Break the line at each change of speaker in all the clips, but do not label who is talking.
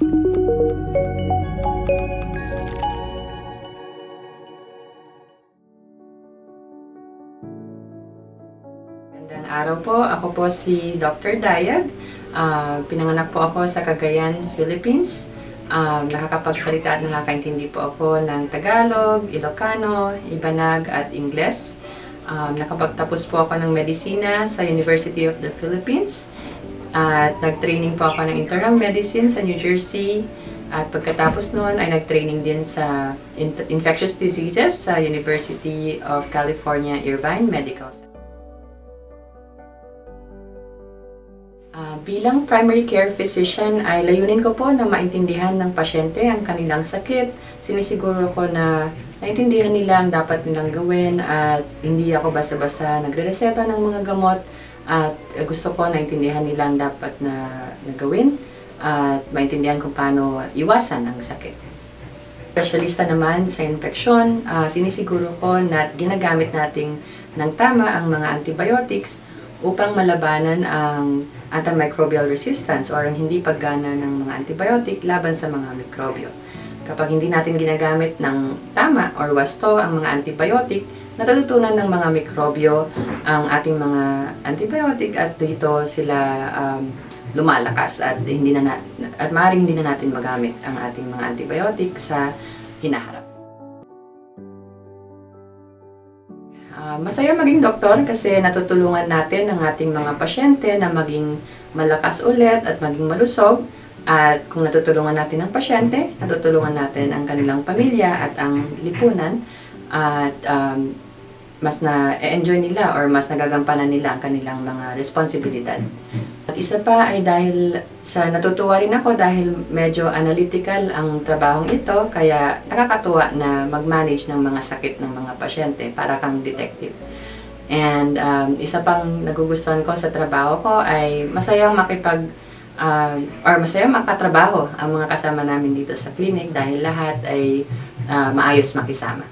Magandang araw po. Ako po si Dr. Dayag. Pinanganak po ako sa Cagayan, Philippines. Nakakapagsalita at nakakaintindi po ako ng Tagalog, Ilocano, Ibanag at Ingles. Nakapagtapos po ako ng medisina sa University of the Philippines. At nag-training po ako ng internal medicine sa New Jersey. At pagkatapos noon ay nag-training din sa infectious diseases sa University of California, Irvine Medical Center. Bilang primary care physician ay layunin ko po na maintindihan ng pasyente ang kanilang sakit. Sinisiguro ko na naintindihan nila ang dapat nilang gawin at hindi ako basta-basta nagre-reseta ng mga gamot at gusto ko naintindihan nila ang dapat na gawin at maintindihan kung paano iwasan ang sakit. Specialista naman sa infeksyon, sinisiguro ko na ginagamit natin ng tama ang mga antibiotics upang malabanan ang antimicrobial resistance or ang hindi paggana ng mga antibiotic laban sa mga mikrobyo. Kapag hindi natin ginagamit ng tama or wasto ang mga antibiotic, natututunan ng mga mikrobyo ang ating mga antibiotic at dito sila lumalakas at maaaring hindi na natin magamit ang ating mga antibiotic sa hinaharap. Masaya maging doktor kasi natutulungan natin ang ating mga pasyente na maging malakas ulit at maging malusog. At kung natutulungan natin ang pasyente, natutulungan natin ang kanilang pamilya at ang lipunan. At mas na-enjoy nila or mas nagagampanan nila ang kanilang mga responsibilidad. At isa pa ay dahil natutuwa rin ako dahil medyo analytical ang trabahong ito, kaya nakakatuwa na mag-manage ng mga sakit ng mga pasyente para kang detective. And isa pang nagugustuhan ko sa trabaho ko ay masayang masayang makatrabaho ang mga kasama namin dito sa clinic dahil lahat ay maayos makisama.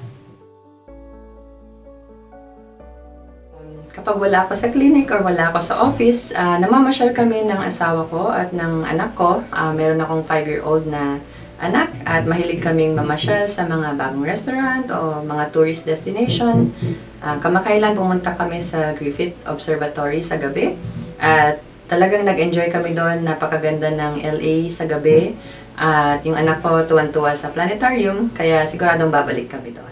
Kapag wala ako sa clinic or wala ako sa office, namamasyal kami ng asawa ko at ng anak ko. Meron akong 5-year-old na anak at mahilig kaming mamasyal sa mga bagong restaurant o mga tourist destination. Kamakailan pumunta kami sa Griffith Observatory sa gabi at talagang nag-enjoy kami doon. Napakaganda ng LA sa gabi at yung anak ko tuwan-tuwa sa planetarium kaya siguradong babalik kami doon.